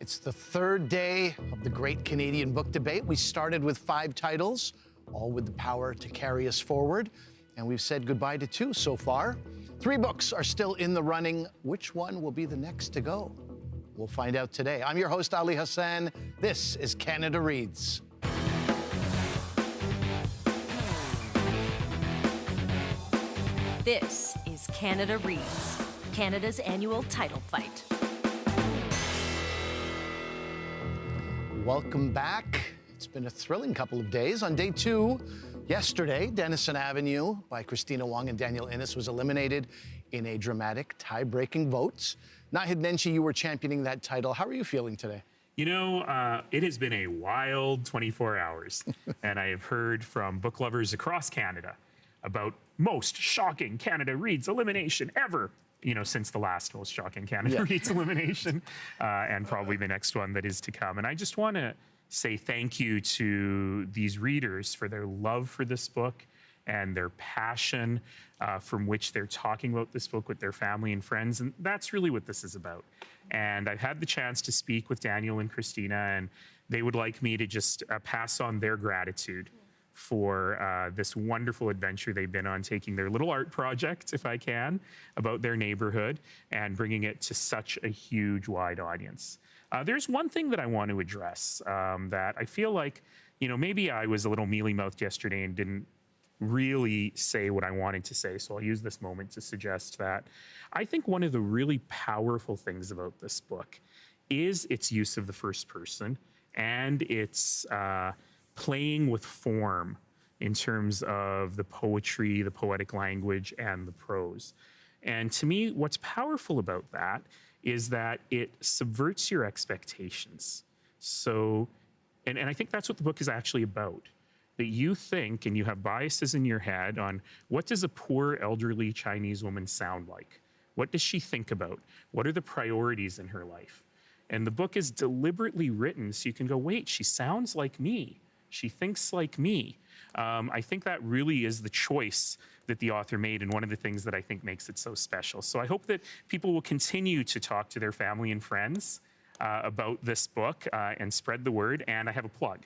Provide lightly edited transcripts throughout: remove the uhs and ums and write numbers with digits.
It's the third day of the Great Canadian Book Debate. We started with 5 titles, all with the power to carry us forward, and we've said goodbye to 2 so far. 3 books are still in the running. Which one will be the next to go? We'll find out today. I'm your host, Ali Hassan. This is Canada Reads. This is Canada Reads, Canada's annual title fight. Welcome back. It's been a thrilling couple of days. On day 2, yesterday, Denison Avenue by Christina Wong and Daniel Innes was eliminated in a dramatic tie-breaking vote. Nahid Nenshi, you were championing that title. How are you feeling today? You know, it has been a wild 24 hours, and I have heard from book lovers across Canada about most shocking Canada Reads elimination ever, you know, since the last most shocking Canada Reads elimination, and probably the next one that is to come. And I just want to say thank you to these readers for their love for this book and their passion from which they're talking about this book with their family and friends. And that's really what this is about. And I've had the chance to speak with Daniel and Christina, and they would like me to just pass on their gratitude for this wonderful adventure they've been on, taking their little art project, if I can, about their neighborhood and bringing it to such a huge, wide audience. There's one thing that I want to address that I feel like, you know, maybe I was a little mealy-mouthed yesterday and didn't really say what I wanted to say, so I'll use this moment to suggest that I think one of the really powerful things about this book is its use of the first person and its playing with form in terms of the poetry, the poetic language, and the prose. And to me, what's powerful about that is that it subverts your expectations. So, and I think that's what the book is actually about. That you think and you have biases in your head on what does a poor elderly Chinese woman sound like? What does she think about? What are the priorities in her life? And the book is deliberately written so you can go, wait, she sounds like me. She thinks like me. I think that really is the choice that the author made, and one of the things that I think makes it so special. So I hope that people will continue to talk to their family and friends about this book and spread the word. And I have a plug,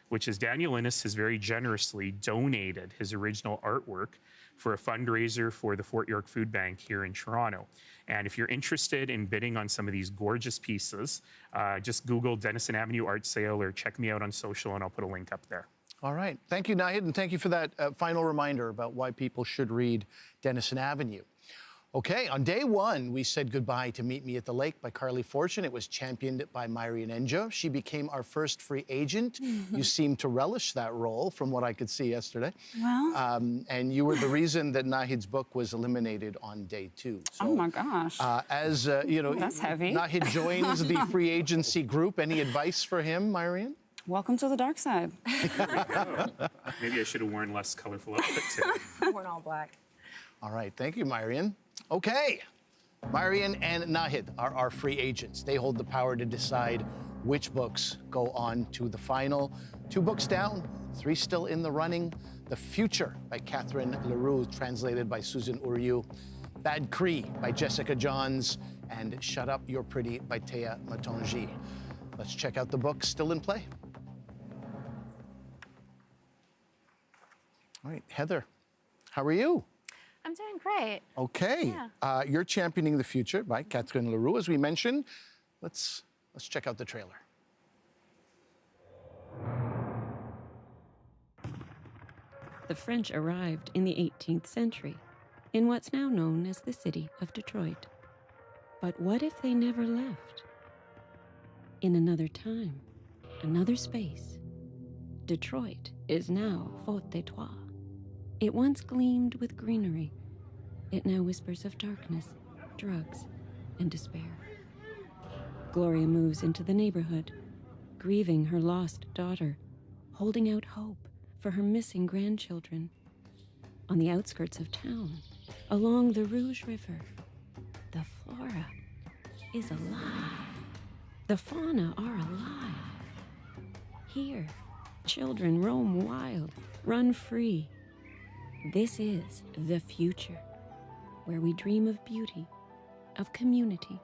which is Daniel Innes has very generously donated his original artwork for a fundraiser for the Fort York Food Bank here in Toronto. And if you're interested in bidding on some of these gorgeous pieces, just Google Denison Avenue Art Sale or check me out on social and I'll put a link up there. All right. Thank you, Nahid, and thank you for that final reminder about why people should read Denison Avenue. Okay, on day 1, we said goodbye to Meet Me at the Lake by Carly Fortune. It was championed by Myrian Enjo. She became our first free agent. You seemed to relish that role, from what I could see yesterday. Well. And you were the reason that Nahid's book was eliminated on day 2. So, oh my gosh. As you know, that's heavy. Nahid joins the free agency group. Any advice for him, Myrian? Welcome to the dark side. Maybe I should have worn less colorful outfit today. Worn all black. All right, thank you, Myrian. Okay, Myrian and Nahid are our free agents. They hold the power to decide which books go on to the final. 2 books down, 3 still in the running. The Future by Catherine Leroux, translated by Susan Uriu. Bad Cree by Jessica Johns, and Shut Up, You're Pretty by Thea Matonji. Let's check out the books still in play. All right, Heather, how are you? I'm doing great. Okay, Yeah. You're championing The Future by Catherine Leroux, as we mentioned. Let's check out the trailer. The French arrived in the 18th century, in what's now known as the city of Detroit. But what if they never left? In another time, another space, Detroit is now Faute des Trois. It once gleamed with greenery. It now whispers of darkness, drugs, and despair. Gloria moves into the neighborhood, grieving her lost daughter, holding out hope for her missing grandchildren. On the outskirts of town, along the Rouge River, the flora is alive. The fauna are alive. Here, children roam wild, run free. This is the future, where we dream of beauty, of community,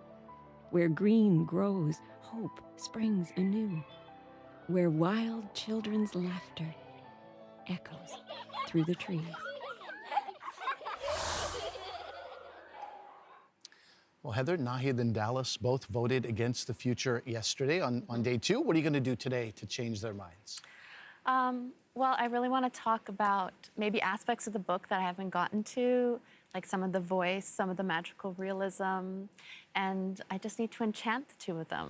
Where green grows, hope springs anew. Where wild children's laughter echoes through the trees. Well, Heather, Nahid, and Dallas both voted against the future yesterday on day 2. What are you going to do today to change their minds? Well, I really want to talk about maybe aspects of the book that I haven't gotten to, like some of the voice, some of the magical realism, and I just need to enchant the two of them.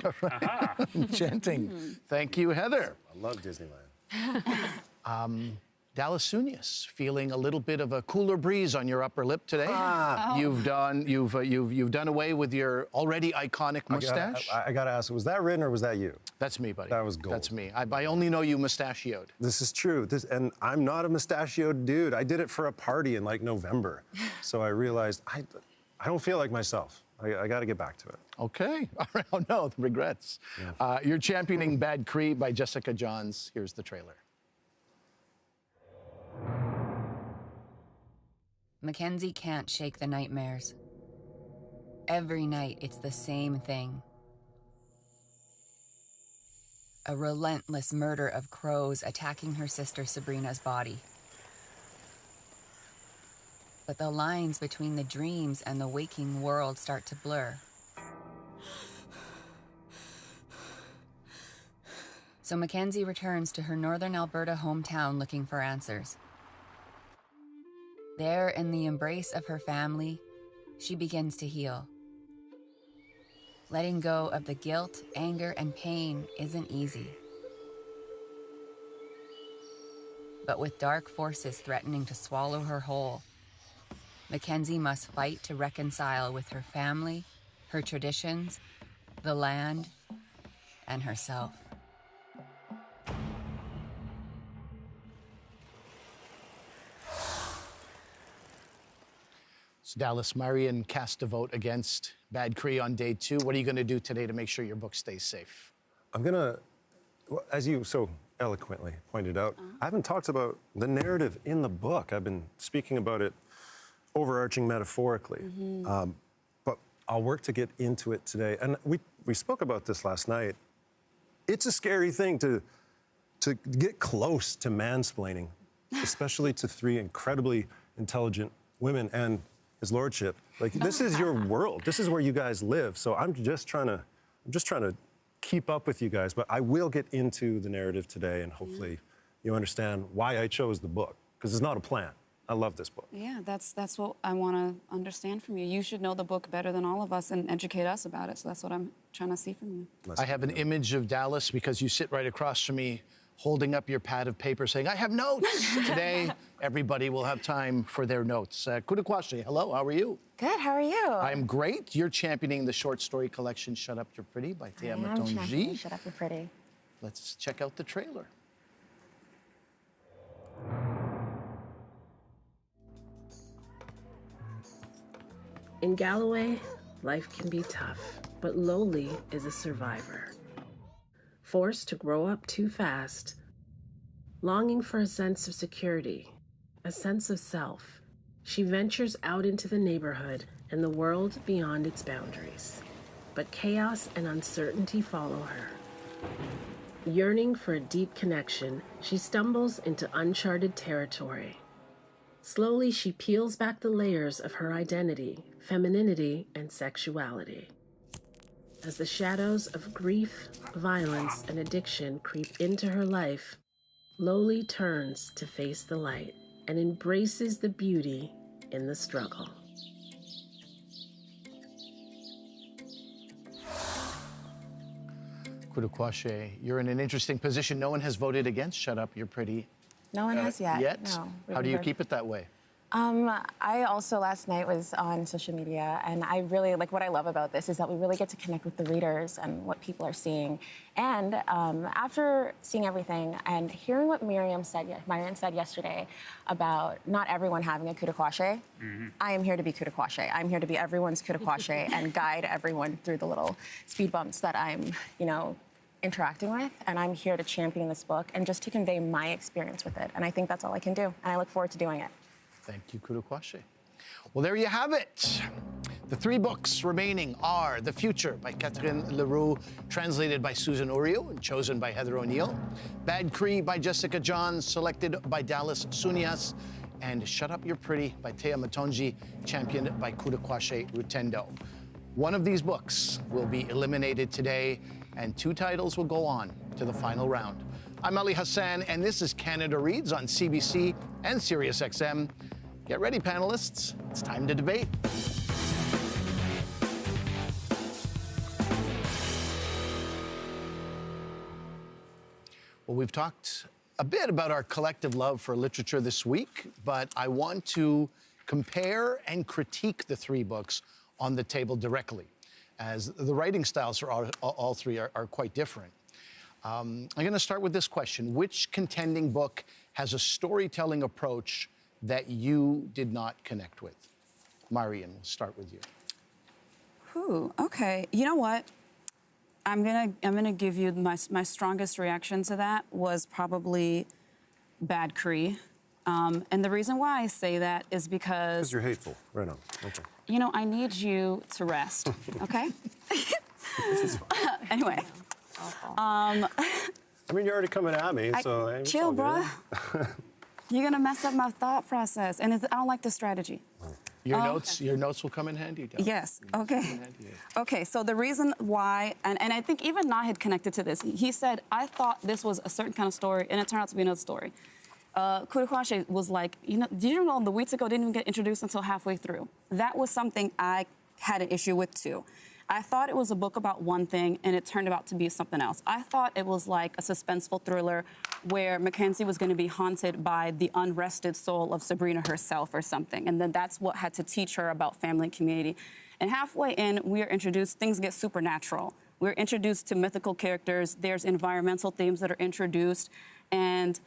Enchanting. Thank you, Heather. I love Disneyland. Dallas Sunius, feeling a little bit of a cooler breeze on your upper lip today. You've done away with your already iconic mustache. I gotta ask, was that written or was that you? That's me, buddy. That was gold. That's me. I only know you mustachioed. This is true. And I'm not a mustachioed dude. I did it for a party in like November. So I realized I don't feel like myself. I got to get back to it. Okay. All right. Oh, no, regrets. Yeah. You're championing Bad Cree by Jessica Johns. Here's the trailer. Mackenzie can't shake the nightmares. Every night, it's the same thing. A relentless murder of crows attacking her sister Sabrina's body. But the lines between the dreams and the waking world start to blur. So Mackenzie returns to her northern Alberta hometown looking for answers. There, in the embrace of her family, she begins to heal. Letting go of the guilt, anger, and pain isn't easy. But with dark forces threatening to swallow her whole, Mackenzie must fight to reconcile with her family, her traditions, the land, and herself. So Dallas, Marion cast a vote against Bad Cree on day 2. What are you going to do today to make sure your book stays safe? I'm gonna, as you so eloquently pointed out, I haven't talked about the narrative in the book. I've been speaking about it overarching metaphorically. But I'll work to get into it today. And we spoke about this last night. It's a scary thing to get close to mansplaining, especially to 3 incredibly intelligent women and his lordship. Like, this is your world. This is where you guys live. So I'm just trying to keep up with you guys. But I will get into the narrative today, and hopefully you understand why I chose the book, because it's not a plan. I love this book. Yeah, that's what I want to understand from you. You should know the book better than all of us and educate us about it. So that's what I'm trying to see from you. I have an image of Dallas because you sit right across from me holding up your pad of paper saying, I have notes. Today, everybody will have time for their notes. Kudakwashi, hello, how are you? Good, how are you? I'm great. You're championing the short story collection Shut Up, You're Pretty by Thea I am Matonji. championing Shut Up, You're Pretty. Let's check out the trailer. In Galloway, life can be tough, but Lowly is a survivor. Forced to grow up too fast, longing for a sense of security, a sense of self, she ventures out into the neighborhood and the world beyond its boundaries. But chaos and uncertainty follow her. Yearning for a deep connection, she stumbles into uncharted territory. Slowly, she peels back the layers of her identity, femininity, and sexuality. As the shadows of grief, violence, and addiction creep into her life, Lowly turns to face the light and embraces the beauty in the struggle. Kudakwashi, you're in an interesting position. No one has voted against Shut Up, You're Pretty. No one has yet. Yet? No. How do you keep it that way? I also last night was on social media, and I really like what I love about this is that we really get to connect with the readers and what people are seeing. And after seeing everything and hearing what Marion said yesterday about not everyone having a Kudakwashi, I am here to be Kudakwashi. I'm here to be everyone's Kudakwashi and guide everyone through the little speed bumps that I'm, interacting with. And I'm here to champion this book and just to convey my experience with it. And I think that's all I can do. And I look forward to doing it. Thank you, Kudakwashi. Well, there you have it. The three books remaining are The Future by Catherine Leroux, translated by Susan Uriu and chosen by Heather O'Neill, Bad Cree by Jessica Johns, selected by Dallas Sunias, and Shut Up You're Pretty by Tea Matonji, championed by Kudakwashe Rutendo. One of these books will be eliminated today, and two titles will go on to the final round. I'm Ali Hassan, and this is Canada Reads on CBC and SiriusXM. Get ready, panelists. It's time to debate. Well, we've talked a bit about our collective love for literature this week, but I want to compare and critique the three books on the table directly, as the writing styles for all three are quite different. I'm going to start with this question. Which contending book has a storytelling approach that you did not connect with? Marian, we'll start with you. Okay. You know what? I'm gonna give you my strongest reaction to that was probably Bad Cree. And the reason why I say that is because you're hateful. Right on. Okay. You know, I need you to rest, okay? Anyway. I mean, you're already coming at me, so... Chill, bruh. You're gonna mess up my thought process, and I don't like the strategy. Your notes will come in handy, Del. Yes, okay. Okay, so the reason why, and I think even Nahid connected to this, he said, I thought this was a certain kind of story, and it turned out to be another story. Kudakwashe was like, you know, did you know the Weeks Ago didn't even get introduced until halfway through? That was something I had an issue with, too. I thought it was a book about one thing, and it turned out to be something else. I thought it was like a suspenseful thriller where Mackenzie was going to be haunted by the unrested soul of Sabrina herself or something, and then that's what had to teach her about family and community. And halfway in, we are introduced, things get supernatural. We're introduced to mythical characters. There's environmental themes that are introduced, and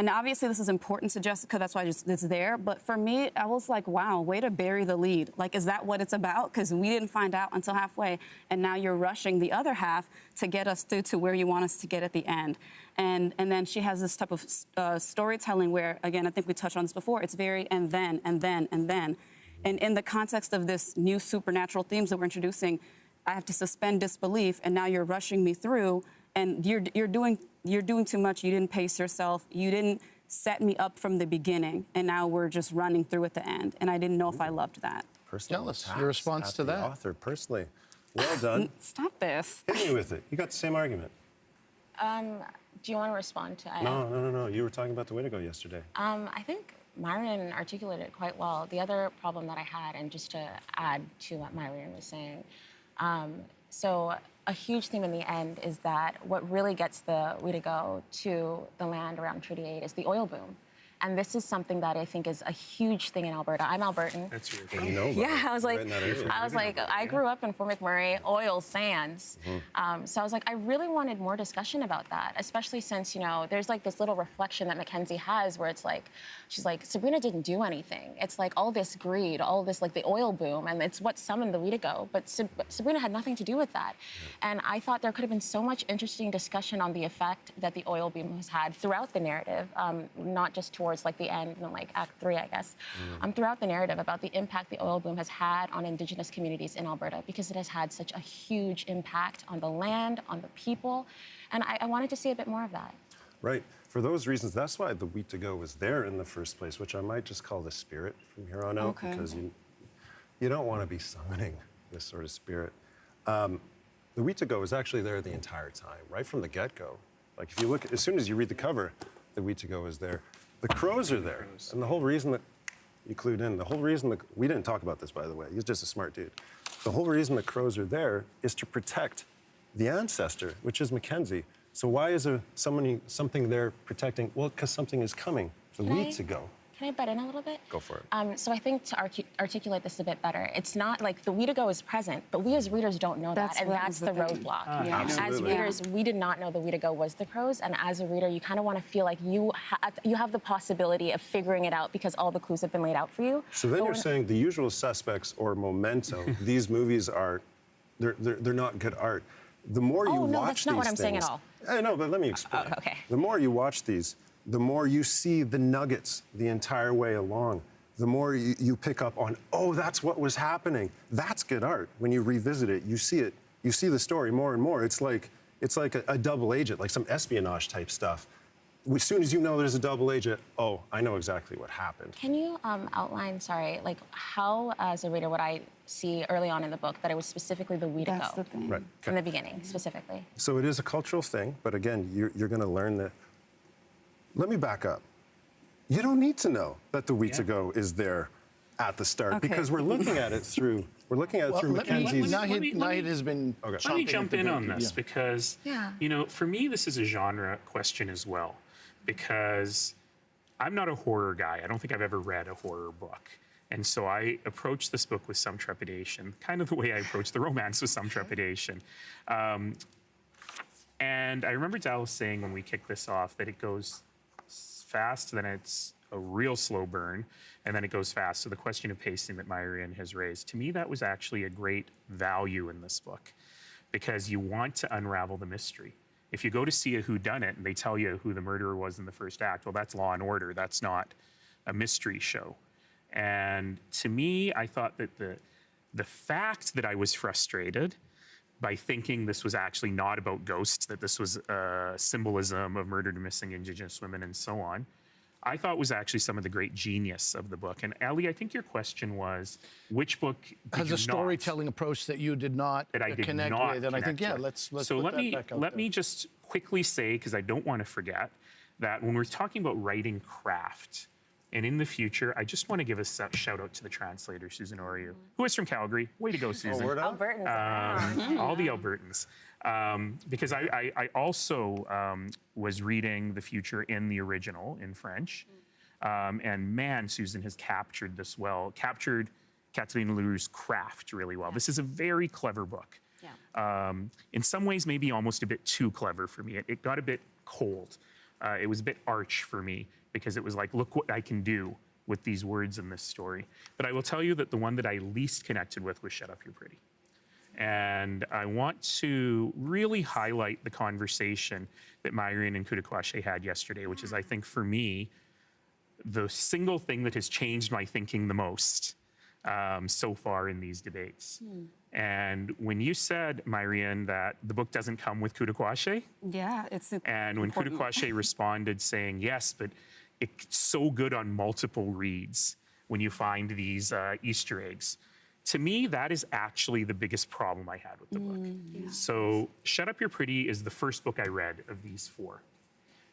obviously this is important to Jessica, that's why it's there. But for me, I was like, wow, way to bury the lead. Like, is that what it's about? Because we didn't find out until halfway, and now you're rushing the other half to get us through to where you want us to get at the end. And then she has this type of storytelling where, again, I think we touched on this before, it's very and then, and then, and then. And in the context of this new supernatural themes that we're introducing, I have to suspend disbelief, and now you're rushing me through, and you're doing too much. You didn't pace yourself. You didn't set me up from the beginning, and now we're just running through at the end. And I didn't know if I loved that. Personal attacks your response to at the that. author, personally. Well done. Stop this. Hit me with it. You got the same argument. Do you want to respond to? No. You were talking about The Way to Go yesterday. I think Myrian articulated it quite well. The other problem that I had, and just to add to what Myrian was saying, so a huge theme in the end is that what really gets the We to Go to the land around Treaty 8 is the oil boom. And this is something that I think is a huge thing in Alberta. I'm Albertan. That's your You know about Yeah, it. I was like, I grew up in Fort McMurray, oil sands. So I was like, I really wanted more discussion about that, especially since, you know, there's like this little reflection that Mackenzie has where it's like, she's like, Sabrina didn't do anything. It's like all this greed, all this like the oil boom, and it's what summoned the We to Go. But Sabrina had nothing to do with that. And I thought there could have been so much interesting discussion on the effect that the oil boom has had throughout the narrative, not just towards like the end and like Act 3, I guess, throughout the narrative about the impact the oil boom has had on Indigenous communities in Alberta, because it has had such a huge impact on the land, on the people, and I wanted to see a bit more of that. Right. For those reasons, that's why the We to Go was there in the first place, which I might just call the spirit from here on out, because you don't want to be summoning this sort of spirit. The We to Go is actually there the entire time, right from the get-go. Like if you look, as soon as you read the cover, the We to Go is there. The crows are there, and the whole reason that you clued in, the whole reason that we didn't talk about this, by the way. He's just a smart dude. The whole reason the crows are there is to protect the ancestor, which is Mackenzie. So why is there something there protecting? Well, because something is coming. The We to Go. Can I butt in a little bit? Go for it. So I think to articulate this a bit better, it's not like the We to Go is present, but we as readers don't know that, and that's the roadblock. As readers, we did not know the We to Go was the crows, and as a reader, you kind of want to feel like you have the possibility of figuring it out because all the clues have been laid out for you. So then you're saying The Usual Suspects or Memento, these movies are, they're not good art. The more you watch these no, that's not what I'm saying at all. I know, but let me explain. Okay. The more you watch these, the more you see the nuggets the entire way along. the more you pick up on, oh, that's what was happening. That's good art. When you revisit it, you see the story more and more. It's like a double agent, like some espionage type stuff. As soon as you know there's a double agent, oh, I know exactly what happened. Can you outline, like how, as a reader, would I see early on in the book that it was specifically the Weedico? That's the thing. Right. From the beginning, specifically. So it is a cultural thing, but again, you're going to learn that. Let me back up. You don't need to know that the Weedico is there at the start because we're looking at it through. We're looking at it through Mackenzie's. Nahid has been. Okay. Let me jump in on this because, Yeah. you know, for me, this is a genre question as well, because I'm not a horror guy. I don't think I've ever read a horror book. And so I approached this book with some trepidation, kind of the way I approached the romance with some trepidation. And I remember Dallas saying when we kicked this off that it goes fast, then it's a real slow burn, and then it goes fast. So the question of pacing that Myrian has raised, to me, that was actually a great value in this book, because you want to unravel the mystery. If you go to see a whodunit and they tell you who the murderer was in the first act, well, that's Law and Order. That's not a mystery show. And to me, I thought that the fact that I was frustrated by thinking this was actually not about ghosts, that this was a symbolism of murdered and missing Indigenous women and so on, I thought was actually some of the great genius of the book. And Ellie, I think your question was, which book has a storytelling approach that you did not connect with? And I think, let's so put that back out let there. me just quickly say, because I don't want to forget, that when we're talking about writing craft, and in the future, I just want to give a shout out to the translator, Susan Oriu, who is from Calgary. Way to go, Susan. word up. Albertans. All the Albertans. Because I also was reading The Future in the original in French. And man, Susan has captured this well, captured Kathleen Leroux's craft really well. This is a very clever book. Yeah. In some ways, maybe almost a bit too clever for me. It got a bit cold. It was a bit arch for me, because it was like, look what I can do with these words in this story. But I will tell you that the one that I least connected with was Shut Up, You're Pretty. And I want to really highlight the conversation that Myrian and Kudakwache had yesterday, which is, I think, for me, the single thing that has changed my thinking the most so far in these debates. And when you said, Myrian, that the book doesn't come with Kudakwache, Yeah, it's and when important. Kudakwache responded saying, yes, but it's so good on multiple reads when you find these Easter eggs. To me, that is actually the biggest problem I had with the book. Yeah. So Shut Up, You're Pretty is the first book I read of these four.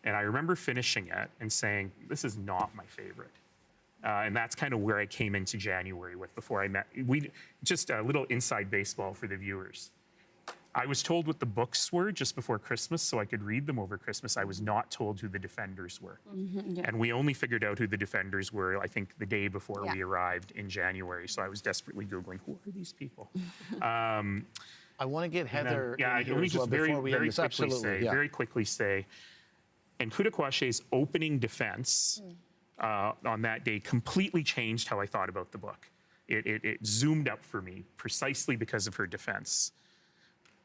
And I remember finishing it and saying, this is not my favorite. And that's kind of where I came into January with before I met. Just a little inside baseball for the viewers. I was told what the books were just before Christmas so I could read them over Christmas. I was not told who the defenders were. Yeah. And we only figured out who the defenders were, I think, the day before we arrived in January. So I was desperately Googling, who are these people? I want to get Heather in here let me as well just before we end this. very quickly say, and Kudakwache's opening defense on that day completely changed how I thought about the book. It zoomed up for me precisely because of her defense.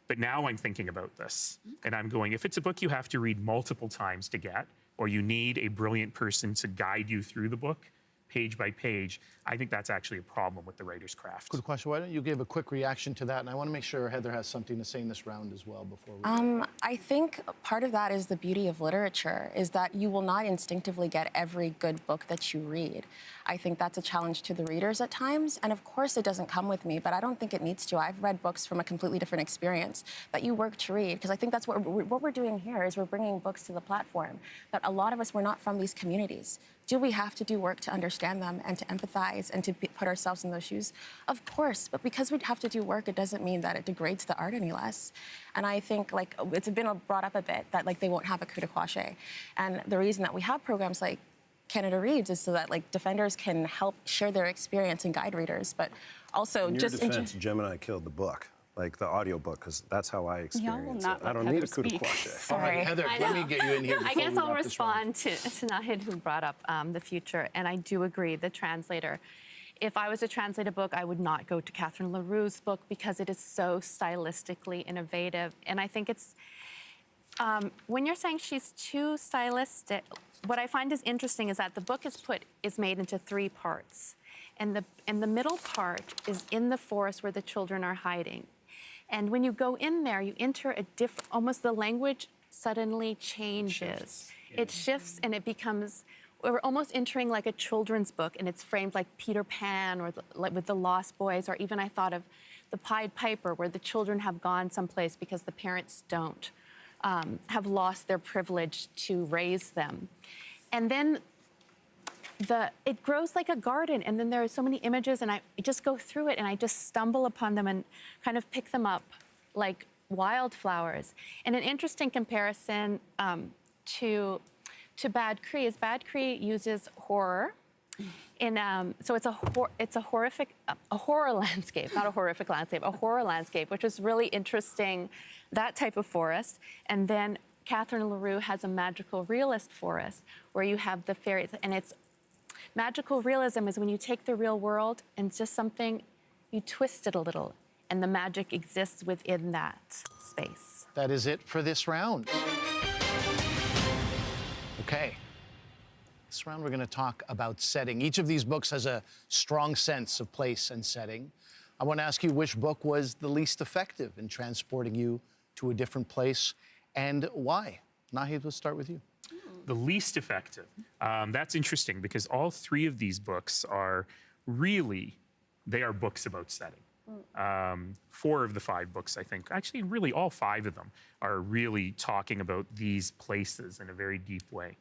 But now I'm thinking about this, and I'm going, if it's a book you have to read multiple times to get, or you need a brilliant person to guide you through the book, page by page, I think that's actually a problem with the writer's craft. Good question. Why don't you give a quick reaction to that? And I want to make sure Heather has something to say in this round as well before we... I think part of that is the beauty of literature, is that you will not instinctively get every good book that you read. I think that's a challenge to the readers at times, and of course it doesn't come with me, but I don't think it needs to. I've read books from a completely different experience that you work to read, because I think that's what we're doing here, is we're bringing books to the platform, that a lot of us were not from these communities. Do we have to do work to understand them and to empathize and to put ourselves in those shoes? Of course, but because we have to do work, it doesn't mean that it degrades the art any less. And I think, like, it's been brought up a bit that, like, they won't have a Kudakwache. And the reason that we have programs like Canada Reads is so that, like, defenders can help share their experience and guide readers, but also In your just... defense, Gemini killed the book, like the audiobook, because that's how I experience it. I don't need a Kudakwache. All right, Heather, let me get you in here. I before guess we I'll wrap this round. respond to Nahid, who brought up The Future, and I do agree, the translator. If I was to translate a book, I would not go to Catherine Leroux's book because it is so stylistically innovative. And I think When you're saying she's too stylistic, what I find is interesting is that the book is made into 3 parts. And the middle part is in the forest where the children are hiding. And when you go in there, you enter a different, almost the language suddenly changes. It shifts and it becomes, we're almost entering like a children's book, and it's framed like Peter Pan or like with the Lost Boys, or even I thought of the Pied Piper, where the children have gone someplace because the parents don't, have lost their privilege to raise them. And then it grows like a garden, and then there are so many images, and I just go through it, and I just stumble upon them and kind of pick them up like wildflowers. And an interesting comparison to Bad Cree is Bad Cree uses horror. So it's a horror landscape, not a horrific landscape, a horror landscape, which is really interesting, that type of forest. And then Catherine LaRue has a magical realist forest where you have the fairies, and it's magical realism is when you take the real world and it's just something, you twist it a little, and the magic exists within that space. That is it for this round. Okay. This round we're going to talk about setting. Each of these books has a strong sense of place and setting. I want to ask you which book was the least effective in transporting you to a different place and why. Nahid, we'll start with you. The least effective. That's interesting because all 3 of these books are really, they are books about setting. 4 of the 5 books, I think, actually really all 5 of them are really talking about these places in a very deep way.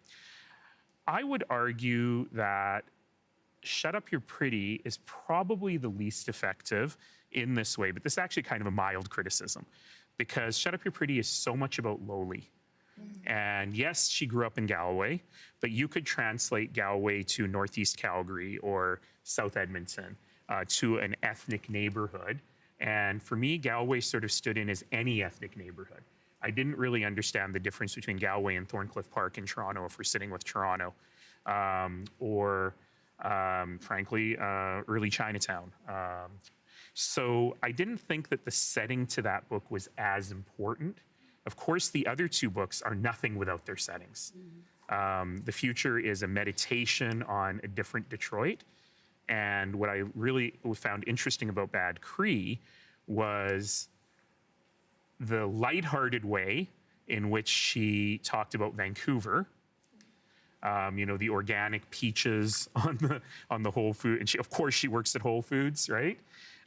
I would argue that Shut Up You're Pretty is probably the least effective in this way, but this is actually kind of a mild criticism because Shut Up You're Pretty is so much about Lowly. And yes, she grew up in Galway, but you could translate Galway to Northeast Calgary or South Edmonton to an ethnic neighborhood. And for me, Galway sort of stood in as any ethnic neighborhood. I didn't really understand the difference between Galway and Thorncliffe Park in Toronto if we're sitting with Toronto, or frankly, early Chinatown. So I didn't think that the setting to that book was as important. Of course, the other 2 books are nothing without their settings. The Future is a meditation on a different Detroit. And what I really found interesting about Bad Cree was the lighthearted way in which she talked about Vancouver. You know, the organic peaches on the Whole Food, and of course she works at Whole Foods, right?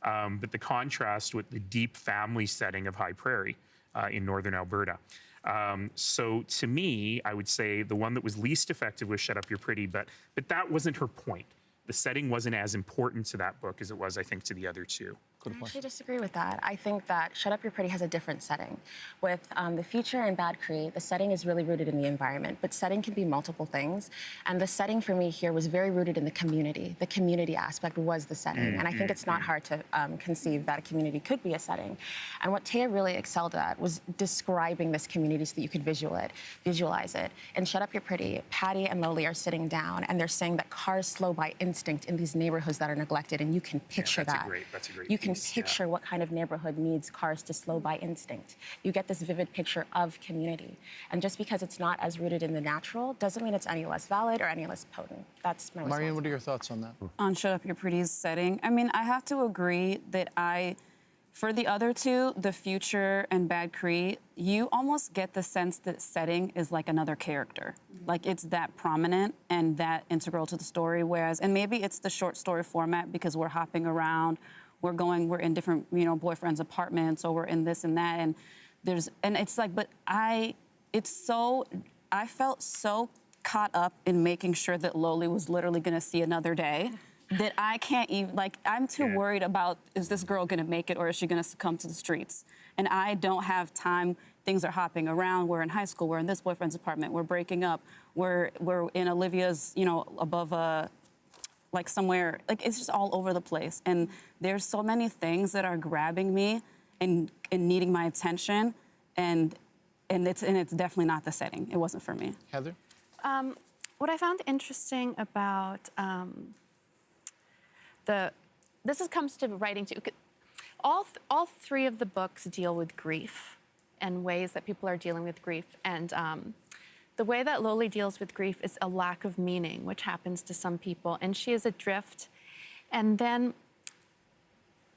But the contrast with the deep family setting of High Prairie in northern Alberta. So to me, I would say the one that was least effective was Shut Up You're Pretty, but that wasn't her point. The setting wasn't as important to that book as it was, I think, to the other 2. I actually disagree with that. I think that Shut Up You're Pretty has a different setting. With The Future and Bad Cree, the setting is really rooted in the environment, but setting can be multiple things. And the setting for me here was very rooted in the community. The community aspect was the setting. And I think it's not hard to conceive that a community could be a setting. And what Taya really excelled at was describing this community so that you could visualize it. In Shut Up You're Pretty, Patty and Lowly are sitting down and they're saying that cars slow by instinct in these neighborhoods that are neglected, and you can picture that. That's a great You can picture what kind of neighborhood needs cars to slow by instinct. You get this vivid picture of community. And just because it's not as rooted in the natural doesn't mean it's any less valid or any less potent. That's my response. Marian, what are your thoughts on that? On Shut Up Your Pretty's setting, I mean, I have to agree that for the other 2, The Future and Bad Cree, you almost get the sense that setting is like another character. Like it's that prominent and that integral to the story, and maybe it's the short story format because we're hopping around, we're in different, boyfriends' apartments, or we're in this and that, and it's like, but I felt so caught up in making sure that Lowly was literally gonna see another day that I can't even, I'm too worried about, is this girl gonna make it or is she gonna succumb to the streets? And I don't have time. Things are hopping around. We're in high school, we're in this boyfriend's apartment, we're breaking up, we're in Olivia's, above somewhere, it's just all over the place. And there's so many things that are grabbing me and needing my attention, and it's definitely not the setting. It wasn't for me. Heather? What I found interesting about comes to writing too. All 3 of the books deal with grief and ways that people are dealing with grief. And the way that Loli deals with grief is a lack of meaning, which happens to some people. And she is adrift. And then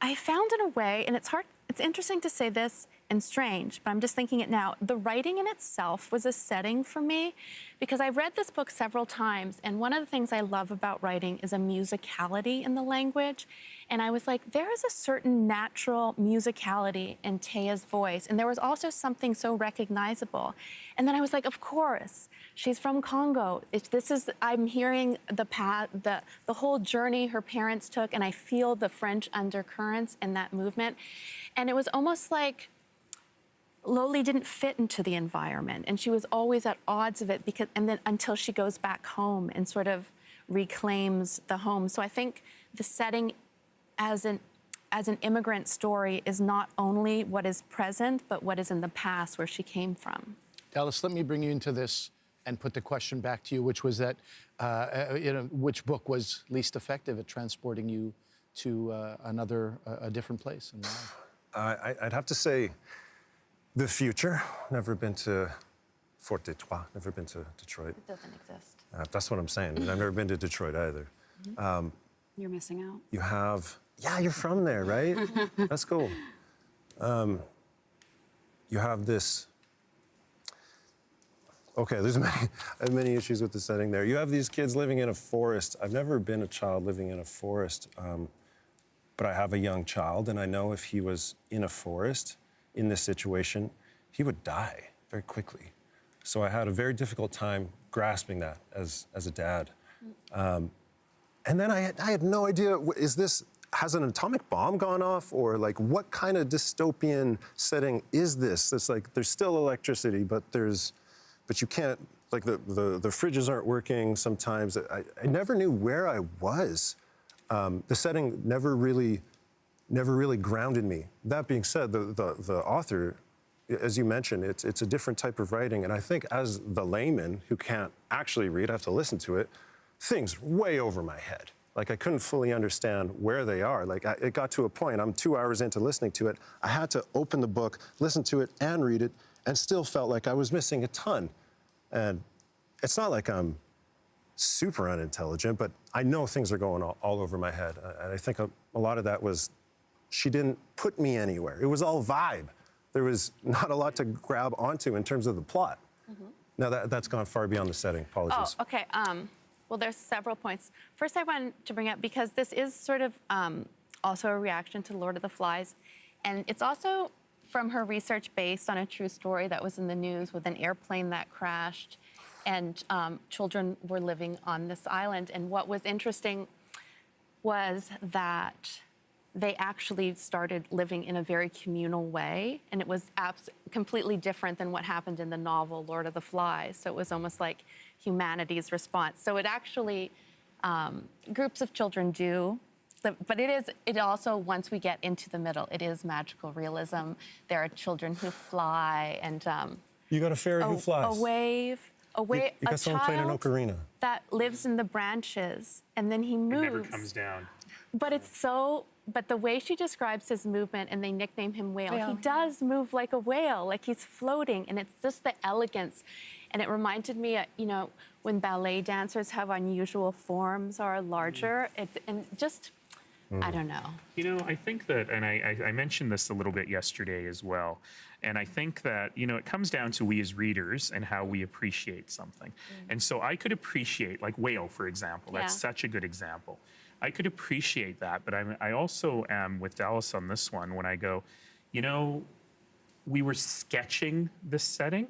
I found in a way, and it's interesting to say this and strange, but I'm just thinking it now. The writing in itself was a setting for me because I've read this book several times, and one of the things I love about writing is a musicality in the language. And I was like, there is a certain natural musicality in Taya's voice, and there was also something so recognizable. And then I was like, of course, she's from Congo. I'm hearing the whole journey her parents took, and I feel the French undercurrents in that movement. And it was almost like Loli didn't fit into the environment, and she was always at odds of it and then until she goes back home and sort of reclaims the home. So I think the setting as an immigrant story is not only what is present, but what is in the past where she came from. Dallas, let me bring you into this and put the question back to you, which was that, which book was least effective at transporting you to a different place in life? I'd have to say The Future. Never been to Fort Detroit, never been to Detroit. It doesn't exist. That's what I'm saying. And I've never been to Detroit either. You're missing out. You have, yeah, you're from there, right? That's cool. You have this, okay, there's many issues with the setting there. You have these kids living in a forest. I've never been a child living in a forest, but I have a young child, and I know if he was in a forest in this situation, he would die very quickly. So I had a very difficult time grasping that as a dad. And then I had no idea, has an atomic bomb gone off? Or like, what kind of dystopian setting is this? It's like, there's still electricity, but you can't, like the fridges aren't working sometimes. I never knew where I was. The setting never really grounded me. That being said, the author, as you mentioned, it's a different type of writing. And I think as the layman who can't actually read, I have to listen to it, things way over my head. Like I couldn't fully understand where they are. Like it got to a point, I'm 2 hours into listening to it, I had to open the book, listen to it and read it, and still felt like I was missing a ton. And it's not like I'm super unintelligent, but I know things are going all over my head. And I think a lot of that was, she didn't put me anywhere. It was all vibe. There was not a lot to grab onto in terms of the plot. Now that's gone far beyond the setting, apologies. Oh, okay. Well, there's several points. First, I wanted to bring up, because this is sort of also a reaction to Lord of the Flies, and it's also from her research based on a true story that was in the news with an airplane that crashed, and children were living on this island. And what was interesting was that they actually started living in a very communal way, and it was completely different than what happened in the novel Lord of the Flies. So it was almost like humanity's response. So it actually, groups of children do, but it also, once we get into the middle, it is magical realism. There are children who fly, and you got a fairy who flies. You got someone playing an ocarina. That lives in the branches, and then he moves. It never comes down. But the way she describes his movement, and they nickname him Whale, he does move like a whale, like he's floating, and it's just the elegance. And it reminded me, when ballet dancers have unusual forms or are larger, I don't know. I think that, and I mentioned this a little bit yesterday as well, and I think that, it comes down to we as readers and how we appreciate something. And so I could appreciate, like Whale, for example, that's such a good example. I could appreciate that, but I also am with Dallas on this one when I go, we were sketching this setting,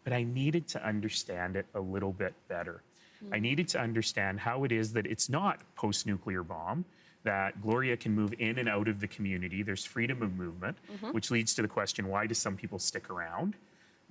but I needed to understand it a little bit better. I needed to understand how it is that it's not post-nuclear bomb, that Gloria can move in and out of the community. There's freedom of movement, which leads to the question, why do some people stick around?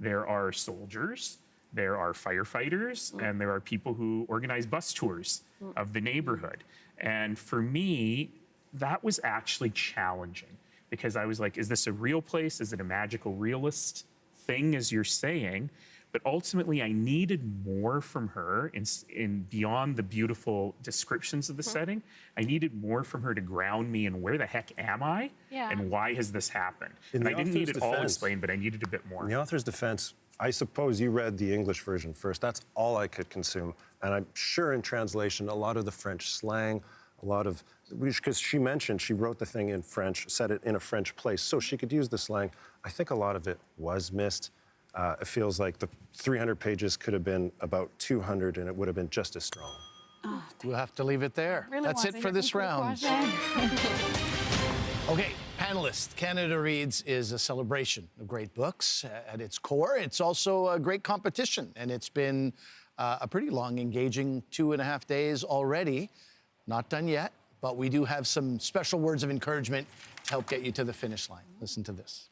There are soldiers, there are firefighters, and there are people who organize bus tours of the neighborhood. And for me, that was actually challenging, because I was like, is this a real place? Is it a magical realist thing, as you're saying? But ultimately, I needed more from her in beyond the beautiful descriptions of the setting. I needed more from her to ground me in where the heck am I and why has this happened? And I didn't need it all explained, but I needed a bit more. In the author's defense, I suppose you read the English version first. That's all I could consume. And I'm sure in translation, a lot of the French slang, a lot of, because she mentioned she wrote the thing in French, said it in a French place, so she could use the slang. I think a lot of it was missed. It feels like the 300 pages could have been about 200 and it would have been just as strong. Oh, we'll have to leave it there. That's it for this round. Okay, panelists, Canada Reads is a celebration of great books at its core. It's also a great competition, and it's been a pretty long, engaging 2.5 days already. Not done yet, but we do have some special words of encouragement to help get you to the finish line. Listen to this.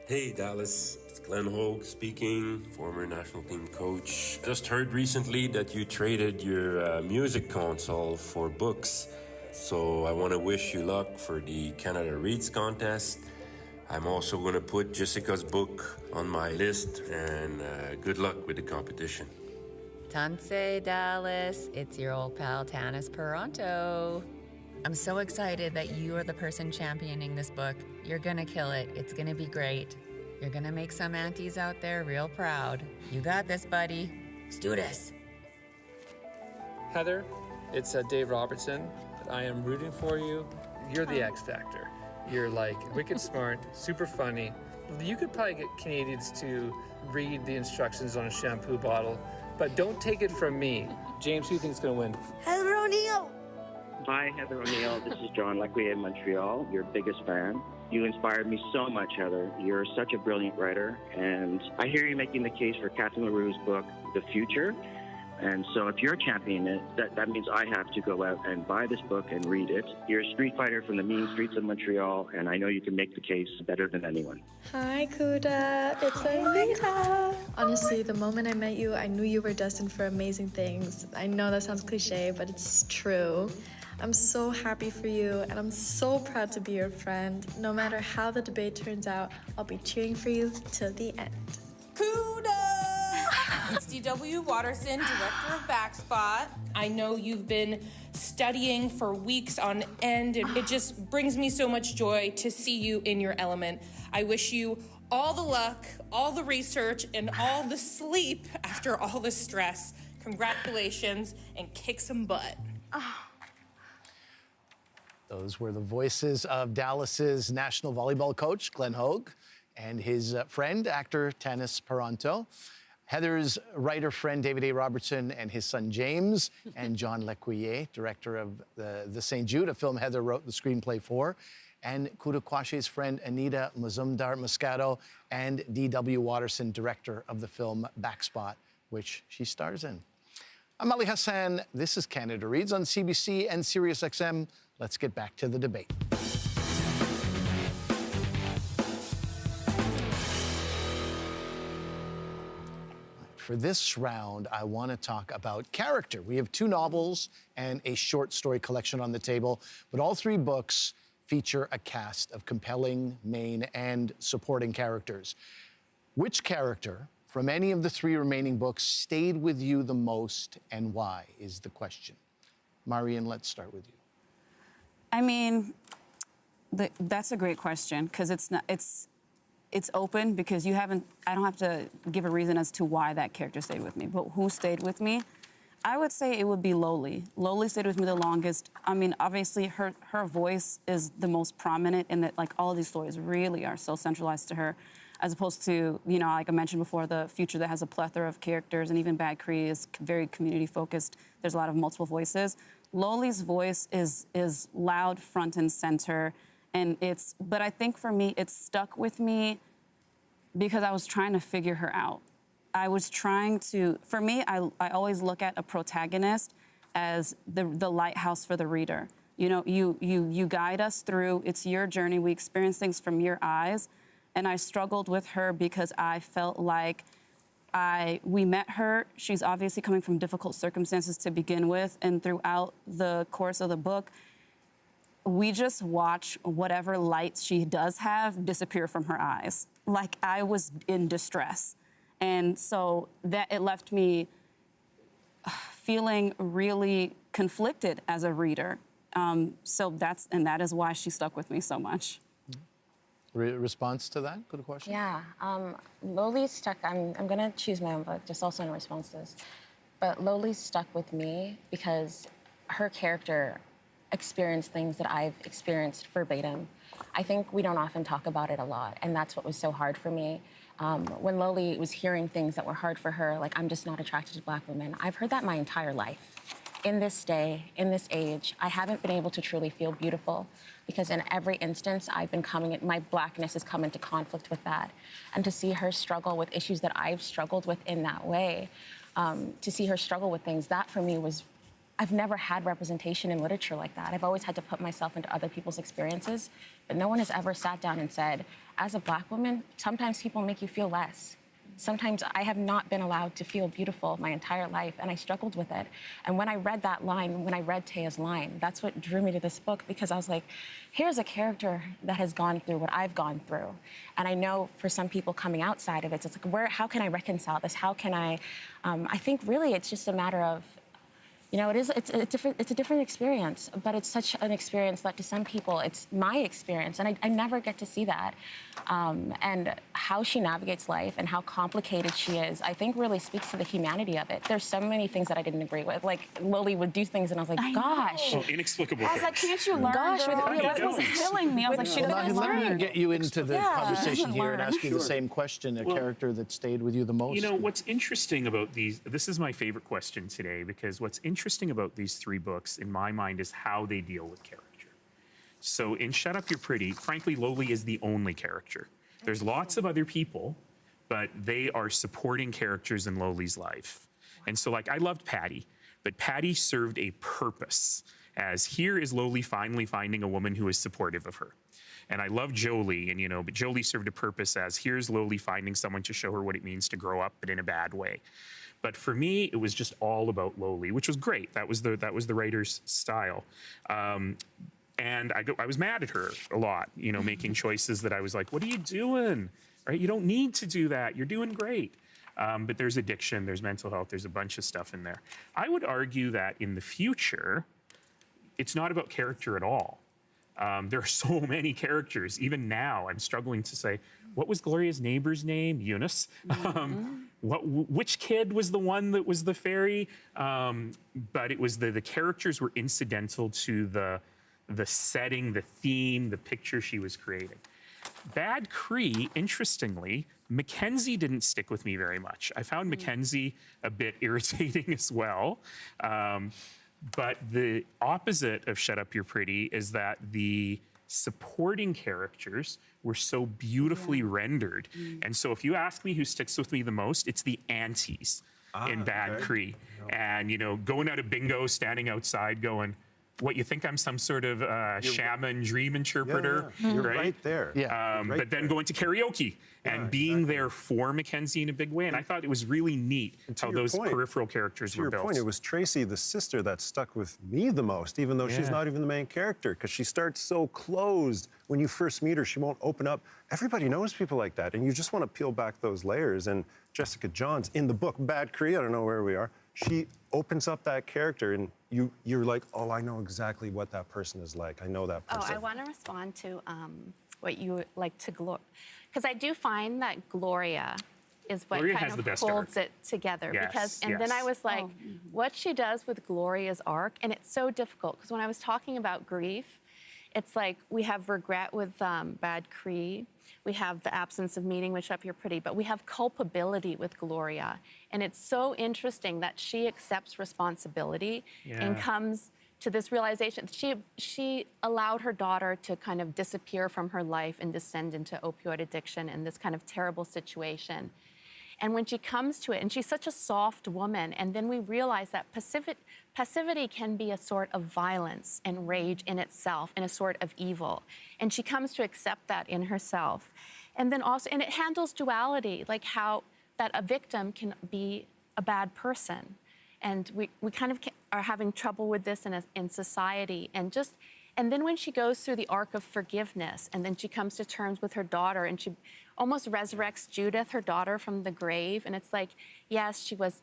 Hey Dallas, it's Glenn Hogue speaking, former national team coach. Just heard recently that you traded your music console for books. So I want to wish you luck for the Canada Reads contest. I'm also going to put Jessica's book on my list, and good luck with the competition. Tanse, Dallas. It's your old pal, Tanis Peranto. I'm so excited that you are the person championing this book. You're gonna kill it. It's gonna be great. You're gonna make some aunties out there real proud. You got this, buddy. Let's do this. Heather, it's Dave Robertson. I am rooting for you. You're the X Factor. You're like wicked smart, super funny. You could probably get Canadians to read the instructions on a shampoo bottle, but don't take it from me. James, who do you think is going to win? Heather O'Neill. Hi, Heather O'Neill. This is John Lequier in Montreal, your biggest fan. You inspired me so much, Heather. You're such a brilliant writer, and I hear you making the case for Catherine LaRue's book, The Future. And so if you're championing it, that means I have to go out and buy this book and read it. You're a street fighter from the mean streets of Montreal, and I know you can make the case better than anyone. Hi, Kuda. It's Anita. Honestly, the moment I met you, I knew you were destined for amazing things. I know that sounds cliche, but it's true. I'm so happy for you, and I'm so proud to be your friend. No matter how the debate turns out, I'll be cheering for you till the end. Kuda! It's D.W. Watterson, director of Backspot. I know you've been studying for weeks on end, and it just brings me so much joy to see you in your element. I wish you all the luck, all the research, and all the sleep after all the stress. Congratulations, and kick some butt. Those were the voices of Dallas's national volleyball coach, Glenn Hogue, and his friend, actor Tanis Peranto. Heather's writer friend, David A. Robertson, and his son, James, and John Lequier, director of the St. Jude, a film Heather wrote the screenplay for, and Kuda Kwashe's friend, Anita Mazumdar-Moscato, and D.W. Watterson, director of the film Backspot, which she stars in. I'm Ali Hassan. This is Canada Reads on CBC and SiriusXM. Let's get back to the debate. For this round, I want to talk about character. We have 2 novels and a short story collection on the table, but all 3 books feature a cast of compelling main and supporting characters. Which character from any of the 3 remaining books stayed with you the most, and why, is the question. Marian, let's start with you. I mean, that's a great question, because it's open, because I don't have to give a reason as to why that character stayed with me. But who stayed with me? I would say it would be Loli. Loli stayed with me the longest. I mean, obviously, her voice is the most prominent in that, like, all of these stories really are so centralized to her, as opposed to, you know, like I mentioned before, The Future that has a plethora of characters, and even Bad Cree is very community-focused. There's a lot of multiple voices. Loli's voice is loud, front and center, and but I think for me, it stuck with me because I was trying to figure her out. I was trying to, for me, I always look at a protagonist as the lighthouse for the reader. You know, you guide us through, it's your journey, we experience things from your eyes, and I struggled with her because I felt like we met her. She's obviously coming from difficult circumstances to begin with, and throughout the course of the book, we just watch whatever light she does have disappear from her eyes. Like, I was in distress. And so that it left me feeling really conflicted as a reader. That is why she stuck with me so much. Response to that? Good question. Yeah, Loli stuck. I'm gonna choose my own book, just also in response to this. But Loli stuck with me because her character experienced things that I've experienced verbatim. I think we don't often talk about it a lot, and that's what was so hard for me. When Loli was hearing things that were hard for her, like, I'm just not attracted to Black women, I've heard that my entire life. In this day, in this age, I haven't been able to truly feel beautiful because in every instance, my Blackness has come into conflict with that. And to see her struggle with issues that I've struggled with in that way, to see her struggle with things, that for me was, I've never had representation in literature like that. I've always had to put myself into other people's experiences, but no one has ever sat down and said, as a Black woman, sometimes people make you feel less. Sometimes I have not been allowed to feel beautiful my entire life, and I struggled with it. And when I read that line, when I read Taya's line, that's what drew me to this book, because I was like, here's a character that has gone through what I've gone through. And I know for some people coming outside of it, it's like, how can I reconcile this? How can I think really it's just a matter of, it's a different experience, but it's such an experience that to some people, it's my experience, and I never get to see that. And how she navigates life and how complicated she is, I think really speaks to the humanity of it. There's so many things that I didn't agree with. Like, Loli would do things, and I was like, gosh. Oh, inexplicable I was like, can't you learn? Gosh, it was killing me. I was like, she doesn't learn. Let me get you into the conversation here and ask you the same question, a character that stayed with you the most. You know, what's interesting about this is my favorite question today, because what's interesting about these three books, in my mind, is how they deal with character. So in Shut Up, You're Pretty, frankly, Loli is the only character. There's lots of other people, but they are supporting characters in Loli's life. And so, like, I loved Patty, but Patty served a purpose, as here is Loli finally finding a woman who is supportive of her. And I love Jolie, and but Jolie served a purpose as here's Loli finding someone to show her what it means to grow up, but in a bad way. But for me, it was just all about Loli, which was great. That was the writer's style. And I was mad at her a lot, making choices that I was like, what are you doing? Right? You don't need to do that. You're doing great. But there's addiction, there's mental health, there's a bunch of stuff in there. I would argue that in the future, it's not about character at all. There are so many characters. Even now, I'm struggling to say, what was Gloria's neighbor's name? Eunice. Which kid was the one that was the fairy? But it was the characters were incidental to the setting, the theme, the picture she was creating. Bad Cree, interestingly, Mackenzie didn't stick with me very much. I found Mackenzie a bit irritating as well. But the opposite of Shut Up, You're Pretty is that the supporting characters were so beautifully rendered. And so if you ask me who sticks with me the most, it's the aunties in Bad Cree. And, going out of bingo, standing outside going, what, you think I'm some sort of shaman dream interpreter? Yeah. You're right there. But then going to karaoke and being there for Mackenzie in a big way. And I thought it was really neat how those peripheral characters were built. To your point, it was Tracy, the sister, that stuck with me the most, even though she's not even the main character, because she starts so closed. When you first meet her, she won't open up. Everybody knows people like that, and you just want to peel back those layers. And Jessica Johns, in the book Bad Cree, I don't know where we are, she opens up that character, and you're like, oh, I know exactly what that person is like. I know that person. Oh, I want to respond to what you like to Gloria, because I do find that Gloria is what kind of holds it together. Then I was like, what she does with Gloria's arc, and it's so difficult, because when I was talking about grief, it's like we have regret with Bad Cree. We have the absence of meaning, which up here pretty, but we have culpability with Gloria. And it's so interesting that she accepts responsibility and comes to this realization. She allowed her daughter to kind of disappear from her life and descend into opioid addiction and this kind of terrible situation. And when she comes to it, and she's such a soft woman, and then we realize that passivity can be a sort of violence and rage in itself, and a sort of evil. And she comes to accept that in herself. And then also, and it handles duality, like how that a victim can be a bad person. And we kind of are having trouble with this in society. And then when she goes through the arc of forgiveness, and then she comes to terms with her daughter, and she almost resurrects Judith, her daughter, from the grave. And it's like, yes, she was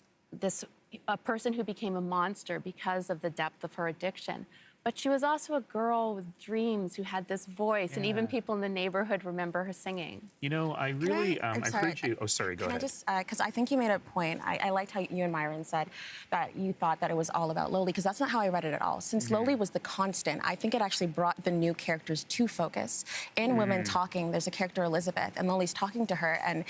a person who became a monster because of the depth of her addiction. But she was also a girl with dreams who had this voice, and even people in the neighborhood remember her singing. You know, I really, I've heard you. Oh, sorry, go ahead. Can I just, because I think you made a point. I liked how you and Myron said that you thought that it was all about Loli, because that's not how I read it at all. Since Loli was the constant, I think it actually brought the new characters to focus. In Women Talking, there's a character, Elizabeth, and Loli's talking to her, and